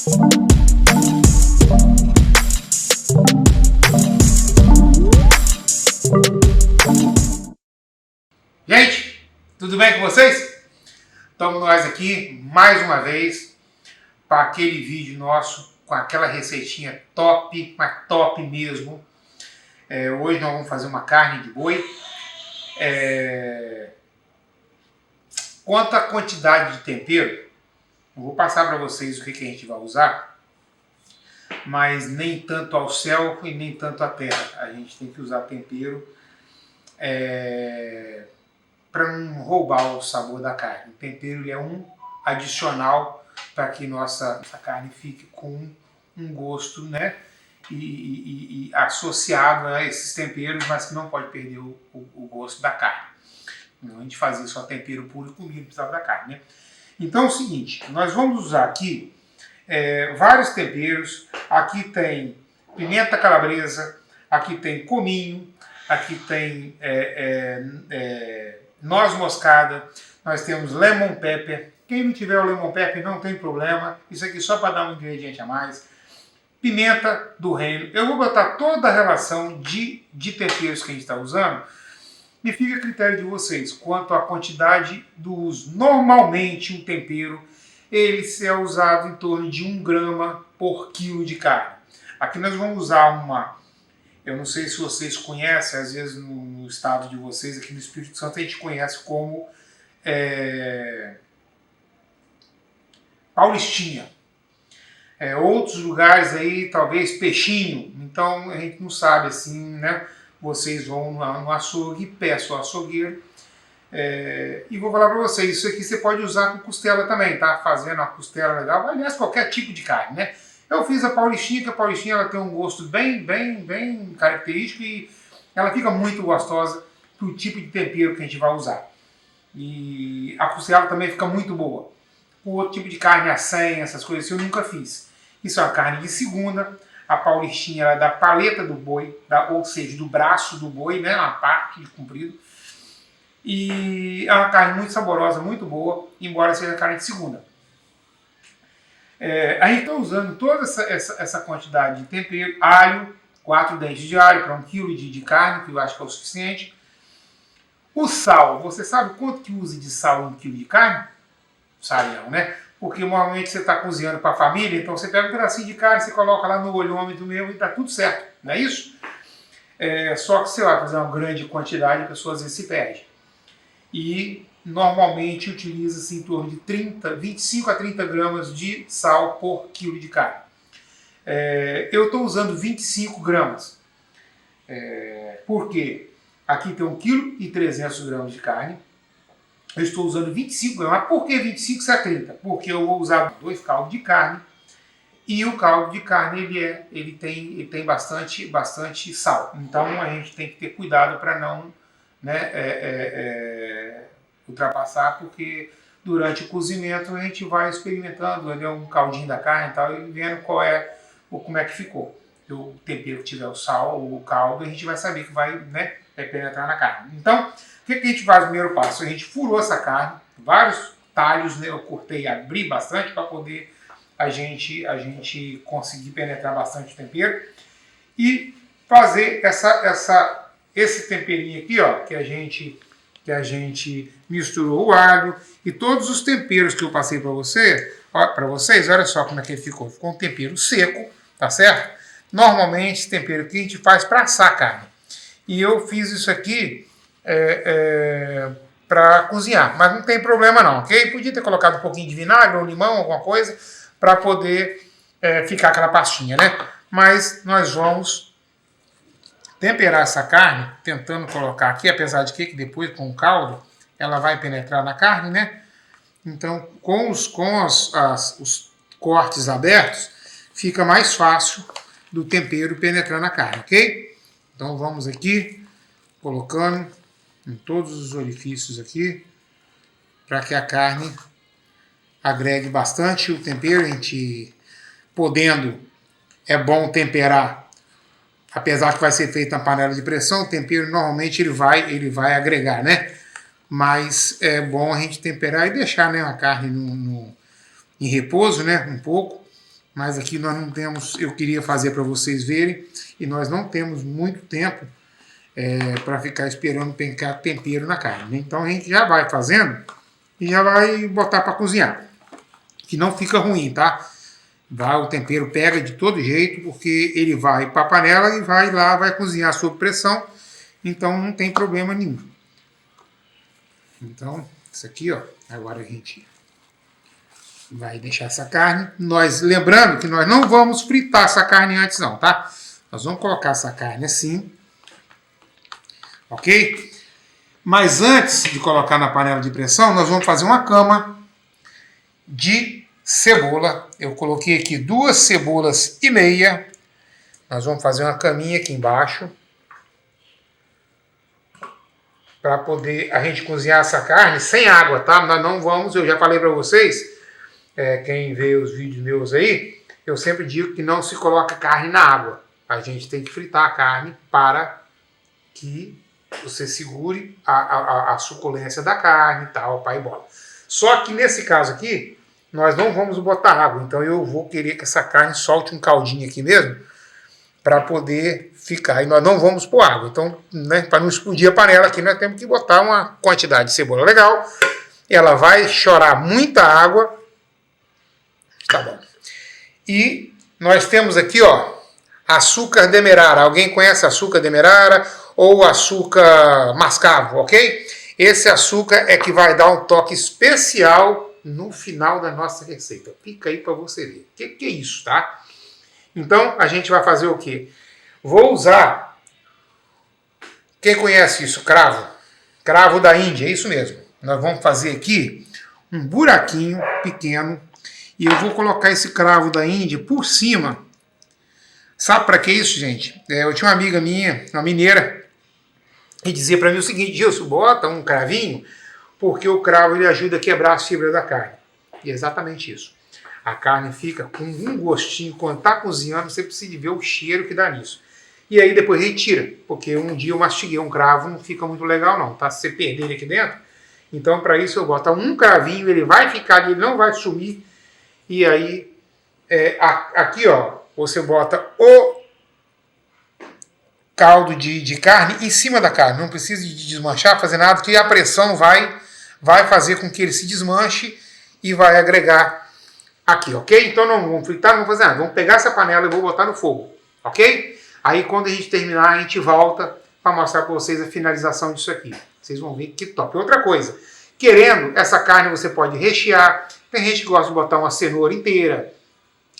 Gente, tudo bem com vocês? Estamos nós aqui mais uma vez para aquele vídeo nosso com aquela receitinha top, mas top mesmo. Hoje nós vamos fazer uma carne de boi. Quanto à quantidade de tempero, eu vou passar para vocês o que a gente vai usar, mas nem tanto ao céu e nem tanto à terra. A gente tem que usar tempero para não roubar o sabor da carne. O tempero ele é um adicional para que nossa carne fique com um gosto, né? E associado a esses temperos, mas que não pode perder o gosto da carne. Não a gente fazer só tempero puro e comida, precisava da carne, né? Então é o seguinte, nós vamos usar aqui vários temperos. Aqui tem pimenta calabresa, aqui tem cominho, aqui tem noz moscada, nós temos lemon pepper. Quem não tiver o lemon pepper não tem problema, isso aqui só para dar um ingrediente a mais. Pimenta do reino. Eu vou botar toda a relação de temperos que a gente está usando e fica a critério de vocês quanto à quantidade do uso. Normalmente um tempero ele é usado em torno de 1 grama por quilo de carne. Aqui nós vamos usar eu não sei se vocês conhecem, às vezes no estado de vocês, aqui no Espírito Santo, a gente conhece como paulistinha. Outros lugares aí, talvez peixinho. Então a gente não sabe assim, né? Vocês vão no açougue, peçam ao açougueiro. E vou falar para vocês, isso aqui você pode usar com costela também, tá? Fazendo uma costela legal, aliás, qualquer tipo de carne, né? Eu fiz a paulistinha, que a paulistinha ela tem um gosto bem característico e ela fica muito gostosa pro tipo de tempero que a gente vai usar. E a costela também fica muito boa. Com outro tipo de carne, a 100, essas coisas assim, eu nunca fiz. Isso é uma carne de segunda. A paulistinha ela é da paleta do boi, ou seja, do braço do boi, né? Uma parte de comprido. E é uma carne muito saborosa, muito boa, embora seja carne de segunda. A gente está usando toda essa quantidade de tempero, alho, 4 dentes de alho para 1 kg de carne, que eu acho que é o suficiente. O sal, você sabe quanto que usa de sal em 1 kg de carne? Sabe não, né? Porque normalmente você está cozinhando para a família, então você pega um pedacinho de carne, você coloca lá no olhômetro mesmo e está tudo certo, não é isso? Só que você vai fazer uma grande quantidade, a pessoa às vezes se perde. E normalmente utiliza-se em torno de 25 a 30 gramas de sal por quilo de carne. Eu estou usando 25 gramas. Por quê? Aqui tem 1,3 kg de carne. Eu estou usando 25 gramas. Mas por que 25 a 30? Porque eu vou usar 2 caldos de carne. E o caldo de carne ele tem bastante sal. Então a gente tem que ter cuidado para não, né, ultrapassar, porque durante o cozimento a gente vai experimentando um caldinho da carne e tal, e vendo como é que ficou. Se o tempero tiver o sal ou o caldo, a gente vai saber que vai penetrar na carne. Então, o que a gente faz no primeiro passo? A gente furou essa carne, vários talhos, né, eu cortei e abri bastante para poder a gente conseguir penetrar bastante o tempero e fazer esse temperinho aqui, ó, que a gente misturou o alho e todos os temperos que eu passei para vocês, olha só como é que ele ficou. Ficou um tempero seco, tá certo? Normalmente esse tempero aqui a gente faz para assar a carne. E eu fiz isso aqui para cozinhar, mas não tem problema não, ok? Podia ter colocado um pouquinho de vinagre ou limão, alguma coisa, para poder ficar aquela pastinha, né? Mas nós vamos temperar essa carne, tentando colocar aqui, apesar de que depois com o caldo ela vai penetrar na carne, né? Então com os cortes abertos fica mais fácil do tempero penetrar na carne, ok? Então vamos aqui colocando em todos os orifícios aqui para que a carne agregue bastante o tempero. A gente podendo, é bom temperar, apesar que vai ser feito na panela de pressão, o tempero normalmente ele vai agregar, né? Mas é bom a gente temperar e deixar, né, a carne em repouso, né, um pouco, mas aqui nós não temos, eu queria fazer para vocês verem, e nós não temos muito tempo para ficar esperando pencar tempero na carne, né? Então a gente já vai fazendo e já vai botar para cozinhar, que não fica ruim, tá? O tempero pega de todo jeito, porque ele vai para a panela e vai cozinhar sob pressão, então não tem problema nenhum. Então, isso aqui, ó, agora a gente vai deixar essa carne. Lembrando que nós não vamos fritar essa carne antes não, tá? Nós vamos colocar essa carne assim, ok? Mas antes de colocar na panela de pressão, nós vamos fazer uma cama de cebola. Eu coloquei aqui 2 cebolas e meia. Nós vamos fazer uma caminha aqui embaixo, para poder a gente cozinhar essa carne sem água, tá? Nós não vamos, eu já falei para vocês, quem vê os vídeos meus aí, eu sempre digo que não se coloca carne na água. A gente tem que fritar a carne para que você segure a suculência da carne e tal, pai e bola. Só que nesse caso aqui, nós não vamos botar água, então eu vou querer que essa carne solte um caldinho aqui mesmo, para poder ficar. E nós não vamos pôr água. Então, né, para não explodir a panela aqui, nós temos que botar uma quantidade de cebola legal. Ela vai chorar muita água. Tá bom. E nós temos aqui, ó, açúcar demerara. Alguém conhece açúcar demerara ou açúcar mascavo, ok? Esse açúcar é que vai dar um toque especial no final da nossa receita. Fica aí para você ver. O que é isso, tá? Então, a gente vai fazer o quê? Vou usar, quem conhece isso? Cravo. Cravo da Índia, é isso mesmo. Nós vamos fazer aqui um buraquinho pequeno e eu vou colocar esse cravo da Índia por cima. Sabe para que isso, gente? Eu tinha uma amiga minha, uma mineira, e dizia para mim o seguinte: Gilson, bota um cravinho, porque o cravo ele ajuda a quebrar as fibras da carne. E é exatamente isso. A carne fica com um gostinho, quando está cozinhando, você precisa ver o cheiro que dá nisso. E aí depois retira, porque um dia eu mastiguei um cravo, não fica muito legal não, tá? Se você perder ele aqui dentro, então para isso eu boto um cravinho, ele vai ficar ali, ele não vai sumir. E aí, aqui ó, você bota o caldo de carne em cima da carne, não precisa de desmanchar, fazer nada, que a pressão vai fazer com que ele se desmanche e vai agregar aqui, ok? Então não vamos fritar, não vamos fazer nada. Vamos pegar essa panela e vou botar no fogo, ok? Aí quando a gente terminar, a gente volta para mostrar para vocês a finalização disso aqui. Vocês vão ver que top. Outra coisa, querendo, essa carne você pode rechear. Tem gente que gosta de botar uma cenoura inteira.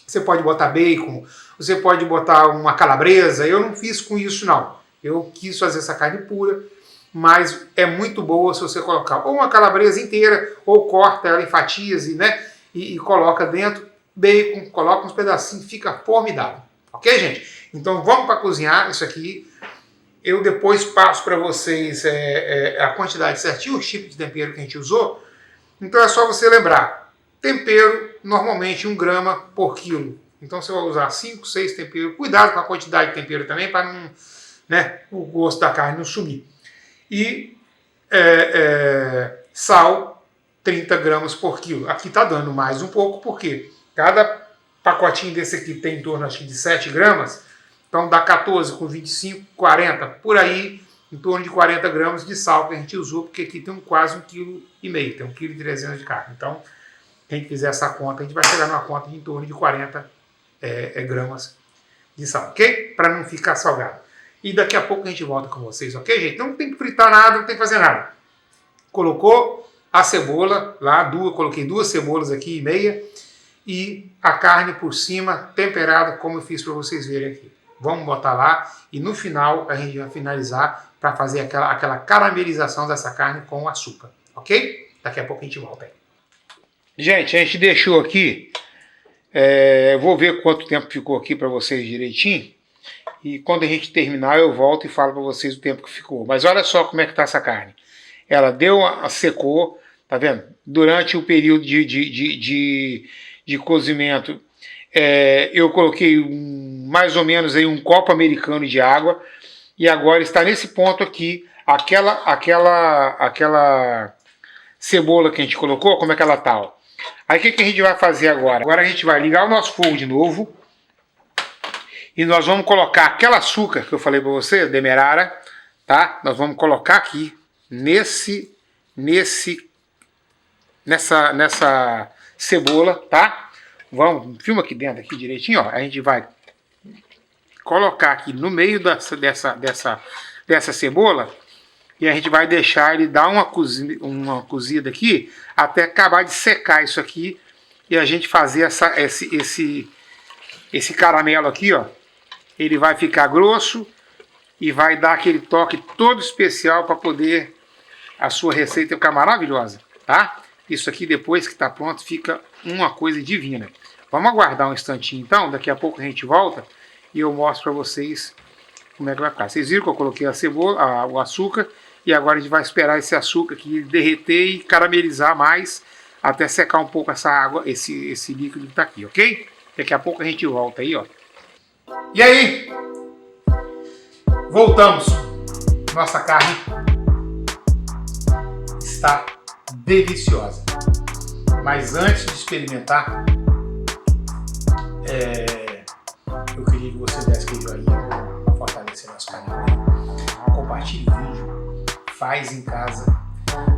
Você pode botar bacon, você pode botar uma calabresa. Eu não fiz com isso não. Eu quis fazer essa carne pura, mas é muito boa se você colocar ou uma calabresa inteira, ou corta ela em fatias e coloca dentro bacon, coloca uns pedacinhos, fica formidável. Ok, gente? Então vamos para cozinhar isso aqui. Eu depois passo para vocês a quantidade certinha, os tipos de tempero que a gente usou. Então é só você lembrar. Tempero, normalmente 1 grama por quilo. Então você vai usar 5, 6 temperos. Cuidado com a quantidade de tempero também, para não, o gosto da carne não sumir. E sal, 30 gramas por quilo. Aqui está dando mais um pouco, porque cada pacotinho desse aqui tem em torno acho, de 7 gramas. Então dá 14 com 25, 40, por aí, em torno de 40 gramas de sal que a gente usou, porque aqui tem quase 1,5 kg, tem 1,3 kg de carne. Então, quem fizer essa conta, a gente vai chegar numa conta de em torno de 40 gramas de sal, ok? Para não ficar salgado. E daqui a pouco a gente volta com vocês, ok, gente? Então não tem que fritar nada, não tem que fazer nada. Colocou a cebola lá, coloquei 2 cebolas aqui e meia, e a carne por cima, temperada, como eu fiz para vocês verem aqui. Vamos botar lá e no final a gente vai finalizar para fazer aquela caramelização dessa carne com açúcar, ok? Daqui a pouco a gente volta aí. Gente, a gente deixou aqui, vou ver quanto tempo ficou aqui para vocês direitinho, e quando a gente terminar eu volto e falo para vocês o tempo que ficou. Mas olha só como é que está essa carne. Ela secou, tá vendo? Durante o período de cozimento, eu coloquei mais ou menos aí 1 copo americano de água, e agora está nesse ponto aqui, aquela cebola que a gente colocou, como é que ela tá? Ó? Aí o que a gente vai fazer agora? Agora a gente vai ligar o nosso fogo de novo. E nós vamos colocar aquele açúcar que eu falei para você, demerara, tá? Nós vamos colocar aqui nessa cebola, tá? Vamos, filma aqui dentro, aqui direitinho, ó. A gente vai colocar aqui no meio dessa cebola e a gente vai deixar ele dar uma cozida aqui até acabar de secar isso aqui e a gente fazer esse caramelo aqui, ó. Ele vai ficar grosso e vai dar aquele toque todo especial para poder a sua receita ficar maravilhosa, tá? Isso aqui depois que está pronto fica uma coisa divina. Vamos aguardar um instantinho então, daqui a pouco a gente volta e eu mostro para vocês como é que vai ficar. Vocês viram que eu coloquei a cebola, o açúcar e agora a gente vai esperar esse açúcar aqui derreter e caramelizar mais até secar um pouco essa água, esse líquido que está aqui, ok? Daqui a pouco a gente volta aí, ó. E aí, voltamos. Nossa carne está deliciosa. Mas antes de experimentar, eu queria que você desse aquele joinha para fortalecer nosso canal. Compartilhe o vídeo, faz em casa.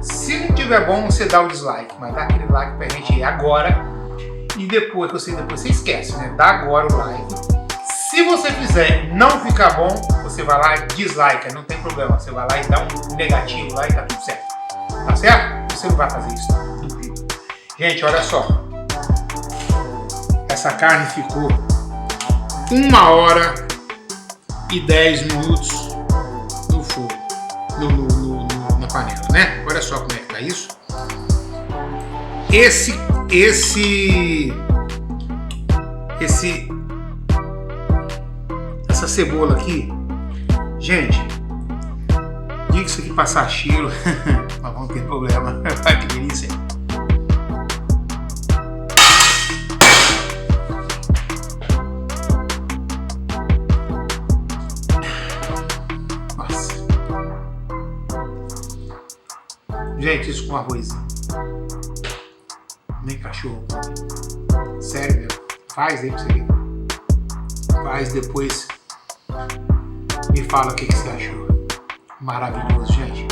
Se não tiver bom, você dá o dislike, mas dá aquele like pra gente ir agora. E depois você esquece, né? Dá agora o like. Se você fizer não ficar bom, você vai lá e dislike, não tem problema. Você vai lá e dá um negativo lá e tá tudo certo. Tá certo? Você não vai fazer isso, duvido. Gente, olha só. Essa carne ficou 1 hora e 10 minutos no fogo, na panela, né? Olha só como é que tá isso. Essa cebola aqui, gente, diga que isso aqui passar cheiro, nós vamos ter problema. Olha que delícia. Nossa. Gente, isso com arrozinho. Nem cachorro. Sério, meu. Faz aí pra você ver. Faz depois. Me fala o que você achou. Maravilhoso, gente.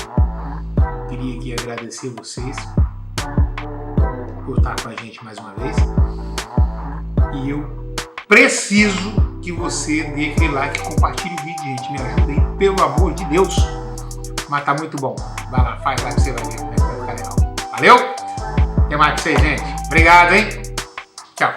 Queria aqui agradecer vocês por estar com a gente mais uma vez. E eu preciso que você dê aquele like e compartilhe o vídeo, gente. Me ajuda aí, pelo amor de Deus. Mas tá muito bom. Vai lá, faz lá que você vai ver como é que vai ficar legal. Valeu? Até mais pra vocês, gente. Obrigado, hein? Tchau.